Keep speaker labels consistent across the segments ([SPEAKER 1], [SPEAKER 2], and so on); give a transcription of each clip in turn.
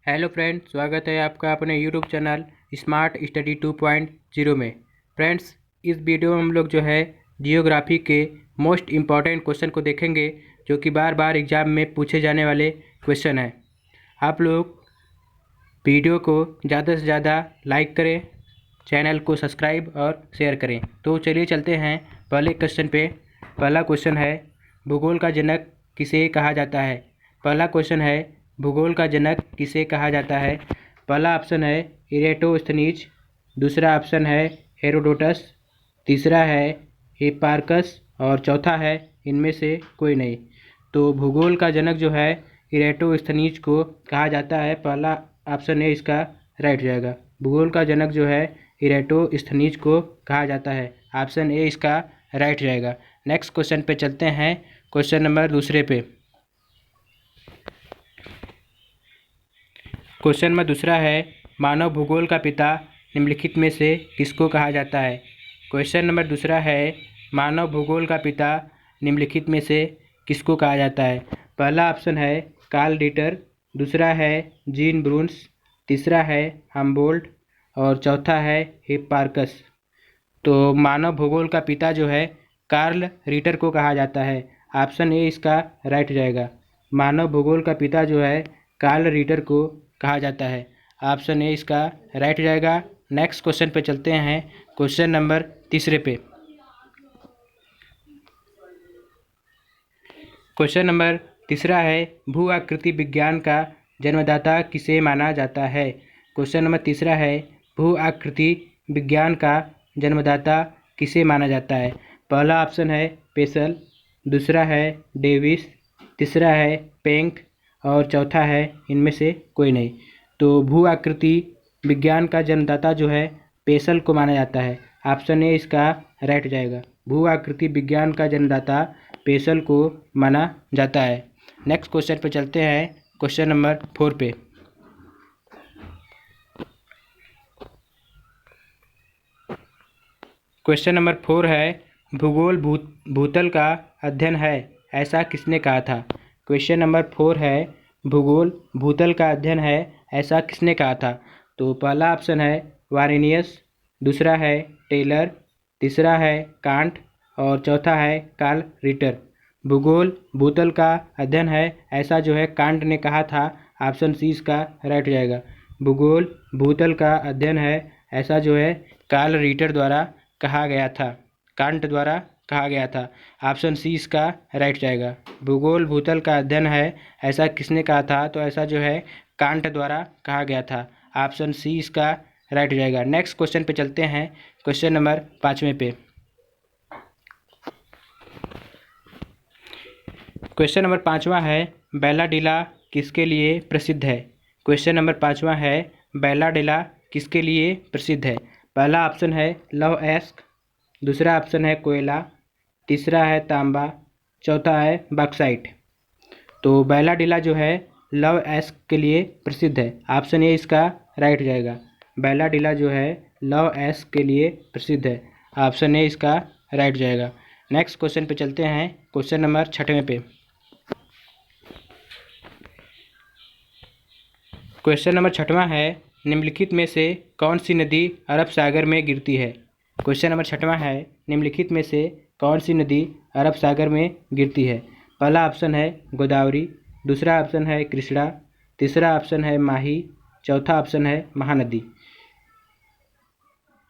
[SPEAKER 1] Hello friend, स्वागत है आपका अपने यूट्यूब चैनल स्मार्ट स्टडी 2.0 में। फ्रेंड्स, इस वीडियो में हम लोग जो है जियोग्राफी के मोस्ट इम्पॉर्टेंट क्वेश्चन को देखेंगे, जो कि बार बार एग्ज़ाम में पूछे जाने वाले क्वेश्चन हैं। आप लोग वीडियो को ज़्यादा से ज़्यादा लाइक करें, चैनल को सब्सक्राइब और शेयर करें। तो चलिए चलते हैं पहले क्वेश्चन पे। पहला क्वेश्चन है, भूगोल का जनक किसे कहा जाता है। पहला क्वेश्चन है, भूगोल का जनक किसे कहा जाता है। पहला ऑप्शन है इरेटोस्थनीज, दूसरा ऑप्शन है हेरोडोटस, तीसरा है हिप्पारकस और चौथा है इनमें से कोई नहीं। तो भूगोल का जनक जो है इरेटोस्थनीज को कहा जाता है। पहला ऑप्शन है इसका राइट जाएगा। भूगोल का जनक जो है इरेटोस्थनीज को कहा जाता है। ऑप्शन ए इसका राइट जाएगा। नेक्स्ट क्वेश्चन पे चलते हैं, क्वेश्चन नंबर दूसरे पे। क्वेश्चन नंबर दूसरा है, मानव भूगोल का पिता निम्नलिखित में से किसको कहा जाता है। क्वेश्चन नंबर दूसरा है, मानव भूगोल का पिता निम्नलिखित में से किसको कहा जाता है। पहला ऑप्शन है कार्ल रिटर, दूसरा है जीन ब्रून्स, तीसरा है हम्बोल्ट और चौथा है हिप्पारकस। तो मानव भूगोल का पिता जो है कार्ल रिटर को कहा जाता है। ऑप्शन ए इसका राइट जाएगा। मानव भूगोल का पिता जो है कार्ल रिटर को कहा जाता है। ऑप्शन ए इसका राइट जाएगा। नेक्स्ट क्वेश्चन पे चलते हैं, क्वेश्चन नंबर तीसरे पे। क्वेश्चन नंबर तीसरा है, भू आकृति विज्ञान का जन्मदाता किसे माना जाता है। क्वेश्चन नंबर तीसरा है, भू आकृति विज्ञान का जन्मदाता किसे माना जाता है। पहला ऑप्शन है पेसल, दूसरा है डेविस, तीसरा है पेंक और चौथा है इनमें से कोई नहीं। तो भू आकृति विज्ञान का जन्मदाता जो है पेसल को माना जाता है। ऑप्शन ए इसका राइट जाएगा। भू आकृति विज्ञान का जन्मदाता पेसल को माना जाता है। नेक्स्ट क्वेश्चन पे चलते हैं, क्वेश्चन नंबर 4 पे। क्वेश्चन नंबर 4 है, भूगोल भूतल का अध्ययन है, ऐसा किसने कहा था। क्वेश्चन नंबर 4 है, भूगोल भूतल का अध्ययन है, ऐसा किसने कहा था। तो पहला ऑप्शन है वारेनियस, दूसरा है टेलर, तीसरा है कांट और चौथा है कार्ल रिटर। भूगोल भूतल का अध्ययन है ऐसा जो है कांट ने कहा था। ऑप्शन सी इसका राइट जाएगा। भूगोल भूतल का अध्ययन है ऐसा जो है कार्ल रिटर द्वारा कहा गया था, कांट द्वारा कहा गया था। ऑप्शन सी इसका राइट जाएगा। भूगोल भूतल का अध्ययन है ऐसा किसने कहा था, तो ऐसा जो है कांट द्वारा कहा गया था। ऑप्शन सी इसका राइट जाएगा। नेक्स्ट क्वेश्चन पे चलते हैं, क्वेश्चन नंबर 5वें पे। क्वेश्चन नंबर 5वां है, बैलाडिला किसके लिए प्रसिद्ध है। क्वेश्चन नंबर 5वां है, बैलाडिला किसके लिए प्रसिद्ध है। पहला ऑप्शन है लव एस्क, दूसरा ऑप्शन है कोयला, तीसरा है तांबा, चौथा है बॉक्साइट। तो बैलाडिला जो है लव एस्क के लिए प्रसिद्ध है। ऑप्शन ए इसका राइट जाएगा। बैलाडिला जो है लव एस्क के लिए प्रसिद्ध है। ऑप्शन ए इसका राइट जाएगा। नेक्स्ट क्वेश्चन पे चलते हैं, क्वेश्चन नंबर 6वें पे। क्वेश्चन नंबर 6वां है, निम्नलिखित में से कौन सी नदी अरब सागर में गिरती है। क्वेश्चन नंबर 6वां है, निम्नलिखित में से कौन सी नदी अरब सागर में गिरती है। पहला ऑप्शन है गोदावरी, दूसरा ऑप्शन है कृष्णा, तीसरा ऑप्शन है माही, चौथा ऑप्शन है महानदी।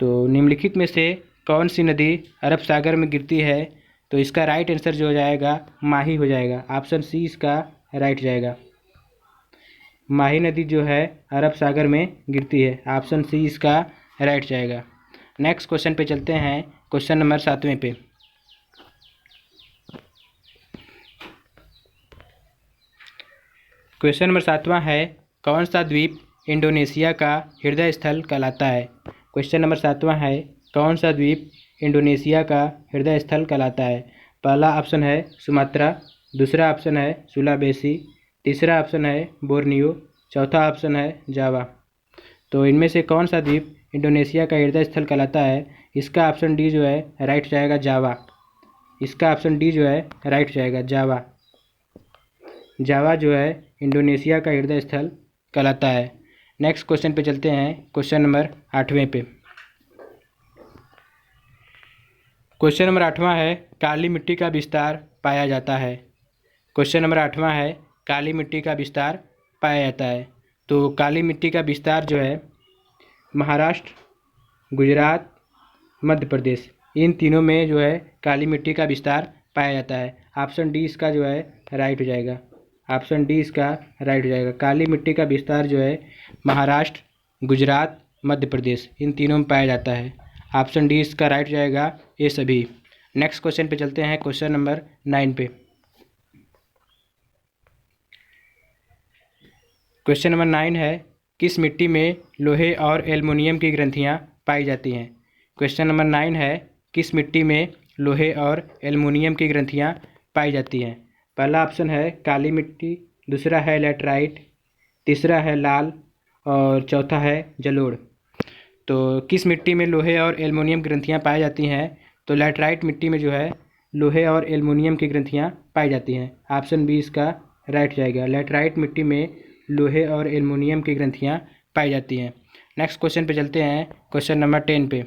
[SPEAKER 1] तो निम्नलिखित में से कौन सी नदी अरब सागर में गिरती है, तो इसका राइट आंसर जो हो जाएगा माही हो जाएगा। ऑप्शन सी इसका राइट जाएगा। माही नदी जो है अरब सागर में गिरती है। ऑप्शन सी इसका राइट जाएगा। नेक्स्ट क्वेश्चन पे चलते हैं, क्वेश्चन नंबर 7वें पे। क्वेश्चन नंबर 7वां है, कौन सा द्वीप इंडोनेशिया का हृदय स्थल कहलाता है। क्वेश्चन नंबर 7वां है, कौन सा द्वीप इंडोनेशिया का हृदय स्थल कहलाता है। पहला ऑप्शन है सुमात्रा, दूसरा ऑप्शन है सुलावेसी, तीसरा ऑप्शन है बोर्नियो, चौथा ऑप्शन है जावा। तो इनमें से कौन सा द्वीप इंडोनेशिया का हृदय स्थल कहलाता है। इसका ऑप्शन डी जो है राइट जाएगा, जावा। इसका ऑप्शन डी जो है राइट जाएगा, जावा। जावा जो है इंडोनेशिया का हृदय स्थल कहलाता है। नेक्स्ट क्वेश्चन पे चलते हैं, क्वेश्चन नंबर 8वें पे। क्वेश्चन नंबर 8वां है, काली मिट्टी का विस्तार पाया जाता है। क्वेश्चन नंबर 8वां है, काली मिट्टी का विस्तार पाया जाता है। तो काली मिट्टी का विस्तार जो है महाराष्ट्र, गुजरात, मध्य प्रदेश, इन तीनों में जो है काली मिट्टी का विस्तार पाया जाता है। ऑप्शन डी इसका जो है राइट हो जाएगा। ऑप्शन डी इसका राइट हो जाएगा। काली मिट्टी का विस्तार जो है महाराष्ट्र, गुजरात, मध्य प्रदेश, इन तीनों में पाया जाता है। ऑप्शन डी इसका राइट हो जाएगा, ये सभी। नेक्स्ट क्वेश्चन पे चलते हैं, क्वेश्चन नंबर 9 पे। क्वेश्चन नंबर 9 है, किस मिट्टी में लोहे और एल्युमिनियम की ग्रंथियाँ पाई जाती हैं। क्वेश्चन नंबर 9 है, किस मिट्टी में लोहे और एल्युमिनियम की ग्रंथियाँ पाई जाती हैं। पहला ऑप्शन है काली मिट्टी, दूसरा है लैटराइट, तीसरा है लाल और चौथा है जलोढ़। तो किस मिट्टी में लोहे और एल्युमिनियम ग्रंथियाँ पाई जाती हैं, तो लैटराइट मिट्टी में जो है लोहे और एल्युमिनियम की ग्रंथियाँ पाई जाती हैं। ऑप्शन बी इसका राइट जाएगा। लैटराइट मिट्टी में लोहे और एल्युमिनियम की ग्रंथियाँ पाई जाती हैं। नेक्स्ट क्वेश्चन पे चलते हैं, क्वेश्चन नंबर 10 पे।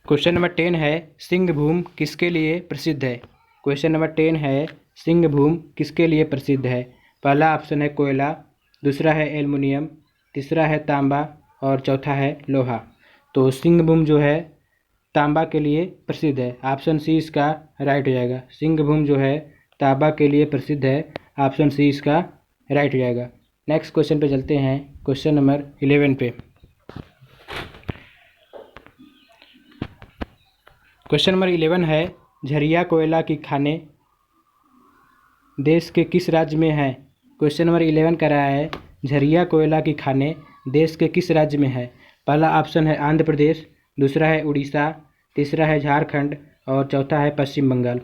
[SPEAKER 1] क्वेश्चन नंबर 10 है, सिंहभूम किसके लिए प्रसिद्ध है। क्वेश्चन नंबर 10 है, सिंहभूम किसके लिए प्रसिद्ध है। पहला ऑप्शन है कोयला, दूसरा है एल्युमिनियम, तीसरा है तांबा और चौथा है लोहा। तो सिंहभूम जो है तांबा के लिए प्रसिद्ध है। ऑप्शन सी इसका राइट हो जाएगा। सिंहभूम जो है तांबा के लिए प्रसिद्ध है। ऑप्शन सी इसका राइट हो जाएगा। नेक्स्ट क्वेश्चन पे चलते हैं, क्वेश्चन नंबर 11 पे। क्वेश्चन नंबर 11 है, झरिया कोयला की खानें देश के किस राज्य में हैं। क्वेश्चन नंबर 11 कर रहा है, झरिया कोयला की खानें देश के किस राज्य में है। पहला ऑप्शन है आंध्र प्रदेश, दूसरा है उड़ीसा, तीसरा है झारखंड और चौथा है पश्चिम बंगाल।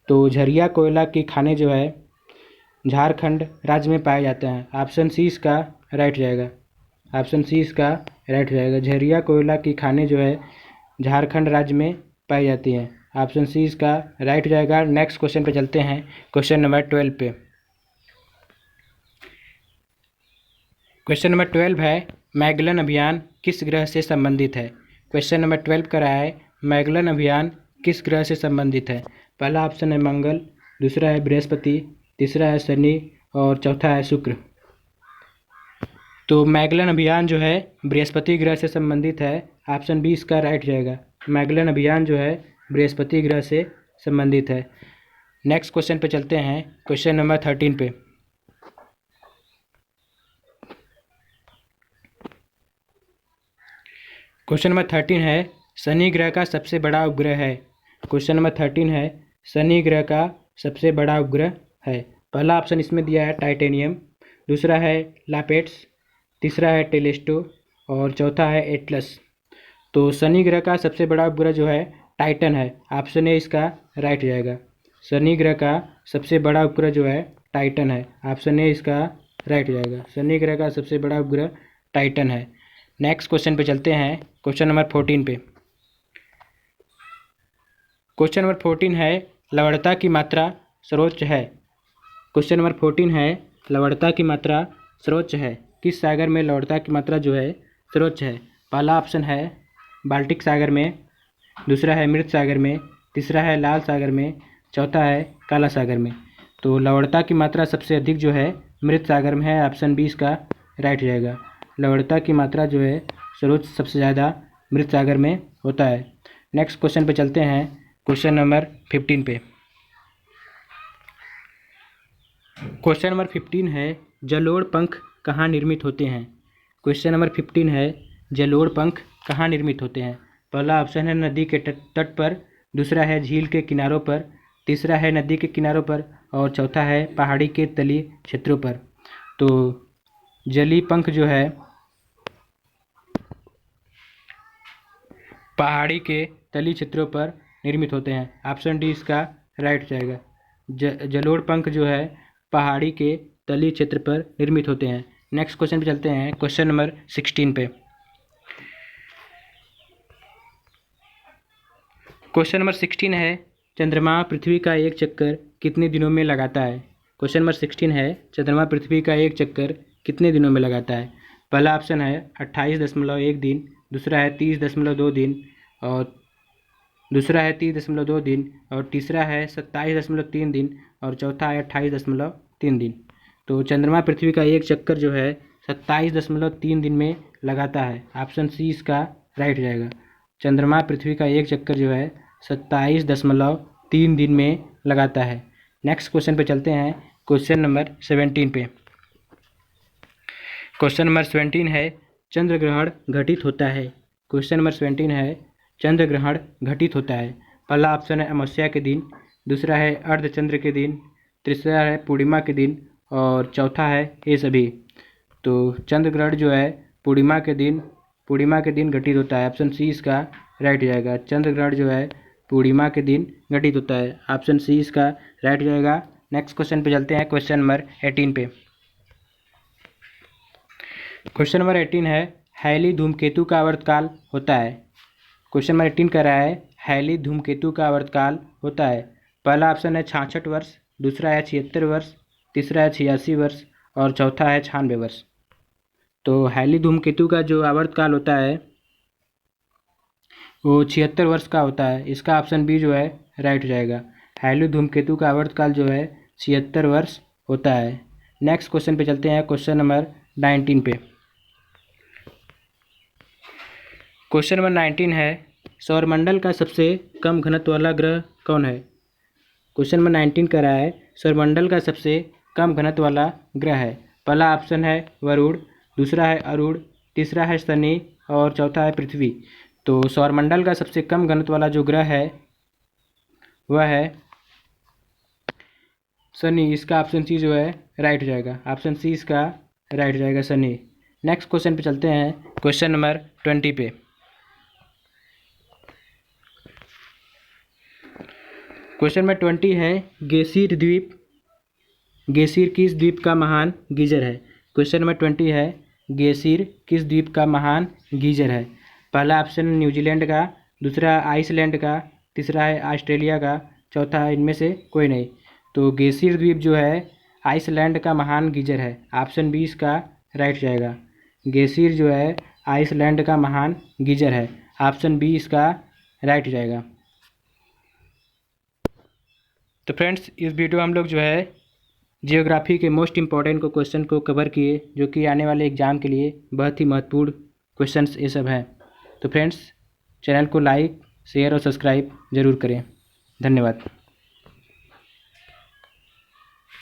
[SPEAKER 1] तो झरिया कोयला की खानें जो है झारखंड राज्य में पाए जाते हैं। ऑप्शन सी इसका राइट हो जाएगा। ऑप्शन सी इसका राइट हो जाएगा। झरिया कोयला की खानें जो है झारखंड राज्य में पाई जाती हैं। ऑप्शन सी इसका राइट हो जाएगा। नेक्स्ट क्वेश्चन पे चलते हैं, क्वेश्चन नंबर 12 पे। क्वेश्चन नंबर 12 है, मैगलन अभियान किस ग्रह से संबंधित है। क्वेश्चन नंबर 12 का रहा है, मैगलन अभियान किस ग्रह से संबंधित है। पहला ऑप्शन है मंगल, दूसरा है बृहस्पति, तीसरा है शनि और चौथा है शुक्र। तो मैगलन अभियान जो है बृहस्पति ग्रह से संबंधित है। ऑप्शन बी इसका राइट जाएगा। मैगलन अभियान जो है बृहस्पति ग्रह से संबंधित है। नेक्स्ट क्वेश्चन पे चलते हैं, क्वेश्चन नंबर 13 पे। क्वेश्चन नंबर 13 है, शनि ग्रह का सबसे बड़ा उपग्रह है। क्वेश्चन नंबर 13 है, शनि ग्रह का सबसे बड़ा उपग्रह है। पहला ऑप्शन इसमें दिया है टाइटेनियम, दूसरा है लापेट्स, तीसरा है टेलेस्टो और चौथा है एटलस। तो शनि ग्रह का सबसे बड़ा उपग्रह जो है टाइटन है। ऑप्शन ए इसका राइट हो जाएगा। शनि ग्रह का सबसे बड़ा उपग्रह जो है टाइटन है। ऑप्शन ए इसका राइट हो जाएगा। शनि ग्रह का सबसे बड़ा उपग्रह टाइटन है। नेक्स्ट क्वेश्चन पे चलते हैं, क्वेश्चन नंबर 14 पे। क्वेश्चन नंबर 14 है, लवणता की मात्रा सर्वोच्च है। क्वेश्चन नंबर 14 है, लवणता की मात्रा सर्वोच्च है। किस सागर में लवणता की मात्रा जो है सर्वोच्च है। पहला ऑप्शन है बाल्टिक सागर में, दूसरा है मृत सागर में, तीसरा है लाल सागर में, चौथा है काला सागर में। तो लवणता की मात्रा सबसे अधिक जो है मृत सागर में है। ऑप्शन बी इसका राइट हो जाएगा। लवणता की मात्रा जो है सर्वोच्च सबसे ज़्यादा मृत सागर में होता है। नेक्स्ट क्वेश्चन पे चलते हैं, क्वेश्चन नंबर 15 पे। क्वेश्चन नंबर 15 है, जलोढ़ पंख कहाँ निर्मित होते हैं। क्वेश्चन नंबर 15 है, जलोढ़ पंख कहाँ निर्मित होते हैं। पहला ऑप्शन है नदी के तट पर, दूसरा है झील के किनारों पर, तीसरा है नदी के किनारों पर और चौथा है पहाड़ी के तलीय क्षेत्रों पर। तो जलीय पंख जो है पहाड़ी के तलीय क्षेत्रों पर निर्मित होते हैं। ऑप्शन डी इसका राइट जाएगा। जलोढ़ पंख जो है पहाड़ी के तलीय क्षेत्र पर निर्मित होते हैं। नेक्स्ट क्वेश्चन पे चलते हैं, क्वेश्चन नंबर 16 पे। क्वेश्चन नंबर 16 है, चंद्रमा पृथ्वी का एक चक्कर कितने दिनों में लगाता है? क्वेश्चन नंबर 16 है, चंद्रमा पृथ्वी का एक चक्कर कितने दिनों में लगाता है? पहला ऑप्शन है 28.1 दिन, दूसरा है 30.2 दिन, और दूसरा है 30.2 दिन, और तीसरा है 27.3 दिन, और चौथा है 28.3 दिन। तो चंद्रमा पृथ्वी का एक चक्कर जो है 27.3 दिन में लगाता है। ऑप्शन सी इसका राइट हो जाएगा। चंद्रमा पृथ्वी का एक चक्कर जो है 27.3 दिन में लगाता है। नेक्स्ट क्वेश्चन पे चलते हैं, क्वेश्चन नंबर 17 पे। क्वेश्चन नंबर 17 है, चंद्र ग्रहण घटित होता है। क्वेश्चन नंबर 17 है, चंद्र ग्रहण घटित होता है। पहला ऑप्शन है अमावस्या के दिन, दूसरा है अर्धचंद्र के दिन, तीसरा है पूर्णिमा के दिन, और चौथा है ये सभी। तो चंद्र ग्रहण जो है पूर्णिमा के दिन घटित होता है। ऑप्शन सी इसका राइट हो जाएगा। चंद्र ग्रहण जो है पूर्णिमा के दिन घटित होता है। ऑप्शन सी इसका राइट हो जाएगा। नेक्स्ट क्वेश्चन पे चलते हैं, क्वेश्चन नंबर 18 पे। क्वेश्चन नंबर 18 है, हैली धूमकेतु का आवर्तकाल होता है। क्वेश्चन नंबर 18 कह रहा है हैली धूमकेतु का आवर्तकाल होता है। पहला ऑप्शन है 66 वर्ष, दूसरा है 76 वर्ष, तीसरा है 86 वर्ष, और चौथा है 96 वर्ष। तो हैली धूमकेतु का जो आवर्तकाल होता है वो 76 वर्ष का होता है। इसका ऑप्शन बी जो है राइट हो जाएगा। हैली धूमकेतु का आवर्तकाल जो है 76 वर्ष होता है। नेक्स्ट क्वेश्चन पे चलते हैं, क्वेश्चन नंबर 19 पे। क्वेश्चन नंबर 19 है, सौरमंडल का सबसे कम घनत्व वाला ग्रह कौन है? क्वेश्चन नंबर 19 कह रहा है सौरमंडल का सबसे कम घनत्व वाला ग्रह है। पहला ऑप्शन है वरुण, दूसरा है अरुण, तीसरा है शनि, और चौथा है पृथ्वी। तो सौरमंडल का सबसे कम घनत्व वाला जो ग्रह है वह है शनि। इसका ऑप्शन सी जो है राइट हो जाएगा। ऑप्शन सी इसका राइट हो जाएगा, शनि। नेक्स्ट क्वेश्चन पे चलते हैं, क्वेश्चन नंबर 20 पे। क्वेश्चन नंबर 20 है, गेसीर किस द्वीप का महान गीजर है? क्वेश्चन नंबर 20 है, गेसीर किस द्वीप का महान गीजर है? पहला ऑप्शन न्यूजीलैंड का, दूसरा आइसलैंड का, तीसरा है ऑस्ट्रेलिया का, चौथा है इनमें से कोई नहीं। तो गेसीर द्वीप जो है आइसलैंड का महान गीजर है। ऑप्शन बी इसका राइट हो जाएगा। गेसीर जो है आइसलैंड का महान गीजर है। ऑप्शन बी इसका राइट हो जाएगा। तो फ्रेंड्स, इस वीडियो में हम लोग जो है जियोग्राफी के मोस्ट इम्पॉर्टेंट क्वेश्चन को कवर किए, जो कि आने वाले एग्ज़ाम के लिए बहुत ही महत्वपूर्ण क्वेश्चंस ये सब हैं। तो फ्रेंड्स, चैनल को लाइक, शेयर और सब्सक्राइब ज़रूर करें। धन्यवाद।